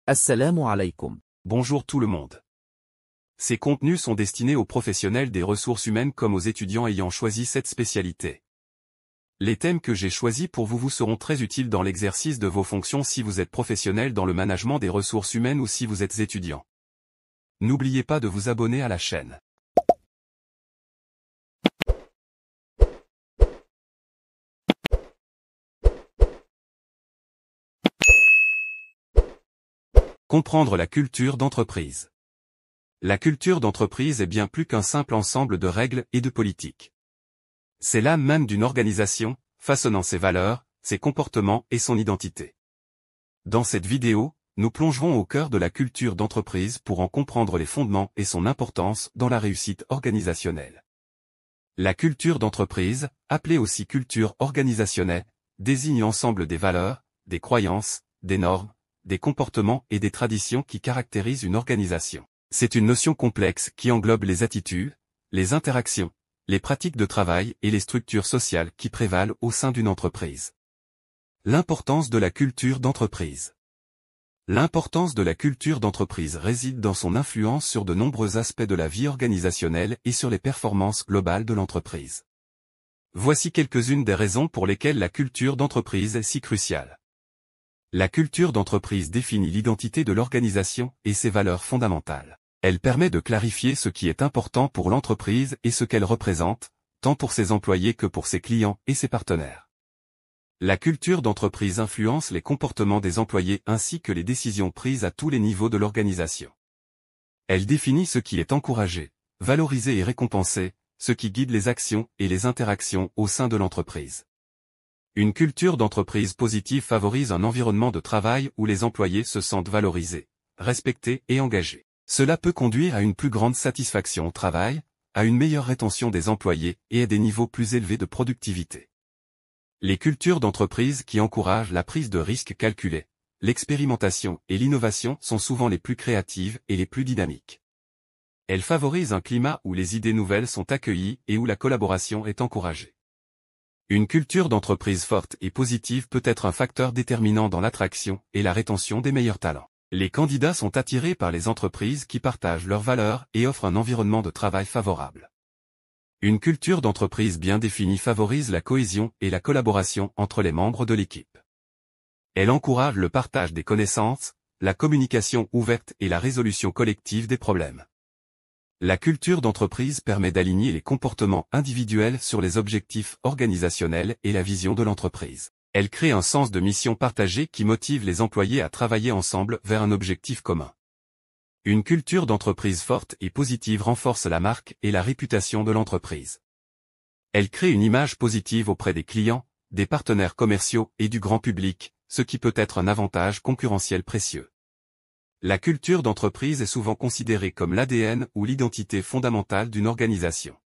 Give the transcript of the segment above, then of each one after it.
Assalamu alaikum. Bonjour tout le monde. Ces contenus sont destinés aux professionnels des ressources humaines comme aux étudiants ayant choisi cette spécialité. Les thèmes que j'ai choisis pour vous seront très utiles dans l'exercice de vos fonctions si vous êtes professionnel dans le management des ressources humaines ou si vous êtes étudiant. N'oubliez pas de vous abonner à la chaîne. Comprendre la culture d'entreprise. La culture d'entreprise est bien plus qu'un simple ensemble de règles et de politiques. C'est l'âme même d'une organisation, façonnant ses valeurs, ses comportements et son identité. Dans cette vidéo, nous plongerons au cœur de la culture d'entreprise pour en comprendre les fondements et son importance dans la réussite organisationnelle. La culture d'entreprise, appelée aussi culture organisationnelle, désigne l'ensemble des valeurs, des croyances, des normes, des comportements et des traditions qui caractérisent une organisation. C'est une notion complexe qui englobe les attitudes, les interactions, les pratiques de travail et les structures sociales qui prévalent au sein d'une entreprise. L'importance de la culture d'entreprise. L'importance de la culture d'entreprise réside dans son influence sur de nombreux aspects de la vie organisationnelle et sur les performances globales de l'entreprise. Voici quelques-unes des raisons pour lesquelles la culture d'entreprise est si cruciale. La culture d'entreprise définit l'identité de l'organisation et ses valeurs fondamentales. Elle permet de clarifier ce qui est important pour l'entreprise et ce qu'elle représente, tant pour ses employés que pour ses clients et ses partenaires. La culture d'entreprise influence les comportements des employés ainsi que les décisions prises à tous les niveaux de l'organisation. Elle définit ce qui est encouragé, valorisé et récompensé, ce qui guide les actions et les interactions au sein de l'entreprise. Une culture d'entreprise positive favorise un environnement de travail où les employés se sentent valorisés, respectés et engagés. Cela peut conduire à une plus grande satisfaction au travail, à une meilleure rétention des employés et à des niveaux plus élevés de productivité. Les cultures d'entreprise qui encouragent la prise de risques calculés, l'expérimentation et l'innovation sont souvent les plus créatives et les plus dynamiques. Elles favorisent un climat où les idées nouvelles sont accueillies et où la collaboration est encouragée. Une culture d'entreprise forte et positive peut être un facteur déterminant dans l'attraction et la rétention des meilleurs talents. Les candidats sont attirés par les entreprises qui partagent leurs valeurs et offrent un environnement de travail favorable. Une culture d'entreprise bien définie favorise la cohésion et la collaboration entre les membres de l'équipe. Elle encourage le partage des connaissances, la communication ouverte et la résolution collective des problèmes. La culture d'entreprise permet d'aligner les comportements individuels sur les objectifs organisationnels et la vision de l'entreprise. Elle crée un sens de mission partagé qui motive les employés à travailler ensemble vers un objectif commun. Une culture d'entreprise forte et positive renforce la marque et la réputation de l'entreprise. Elle crée une image positive auprès des clients, des partenaires commerciaux et du grand public, ce qui peut être un avantage concurrentiel précieux. La culture d'entreprise est souvent considérée comme l'ADN ou l'identité fondamentale d'une organisation.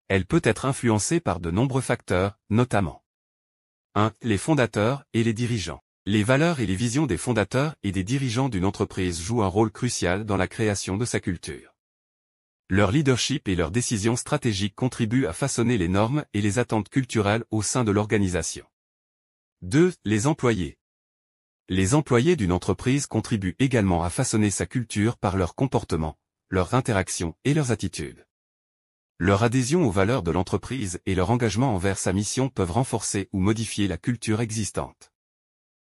Elle peut être influencée par de nombreux facteurs, notamment 1. Les fondateurs et les dirigeants. Les valeurs et les visions des fondateurs et des dirigeants d'une entreprise jouent un rôle crucial dans la création de sa culture. Leur leadership et leurs décisions stratégiques contribuent à façonner les normes et les attentes culturelles au sein de l'organisation. 2. Les employés. Les employés d'une entreprise contribuent également à façonner sa culture par leur comportement, leurs interactions et leurs attitudes. Leur adhésion aux valeurs de l'entreprise et leur engagement envers sa mission peuvent renforcer ou modifier la culture existante.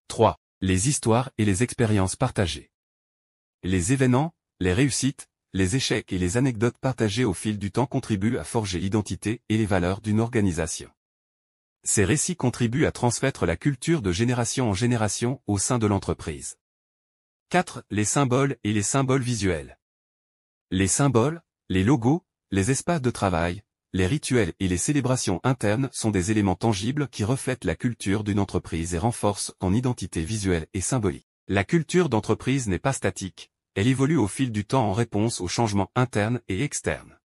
3. Les histoires et les expériences partagées. Les événements, les réussites, les échecs et les anecdotes partagées au fil du temps contribuent à forger l'identité et les valeurs d'une organisation. Ces récits contribuent à transmettre la culture de génération en génération au sein de l'entreprise. 4. Les symboles et les symboles visuels. Les symboles, les logos, les espaces de travail, les rituels et les célébrations internes sont des éléments tangibles qui reflètent la culture d'une entreprise et renforcent son identité visuelle et symbolique. La culture d'entreprise n'est pas statique, elle évolue au fil du temps en réponse aux changements internes et externes.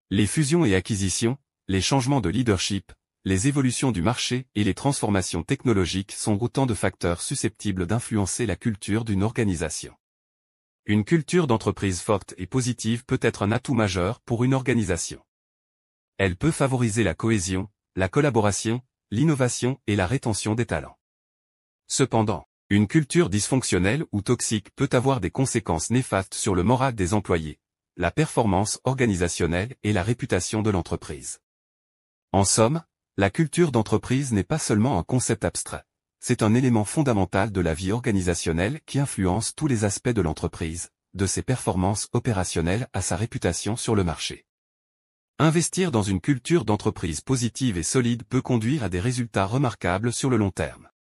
Les fusions et acquisitions, les changements de leadership, les évolutions du marché et les transformations technologiques sont autant de facteurs susceptibles d'influencer la culture d'une organisation. Une culture d'entreprise forte et positive peut être un atout majeur pour une organisation. Elle peut favoriser la cohésion, la collaboration, l'innovation et la rétention des talents. Cependant, Une culture dysfonctionnelle ou toxique peut avoir des conséquences néfastes sur le moral des employés, la performance organisationnelle et la réputation de l'entreprise. En somme, la culture d'entreprise n'est pas seulement un concept abstrait. C'est un élément fondamental de la vie organisationnelle qui influence tous les aspects de l'entreprise, de ses performances opérationnelles à sa réputation sur le marché. Investir dans une culture d'entreprise positive et solide peut conduire à des résultats remarquables sur le long terme.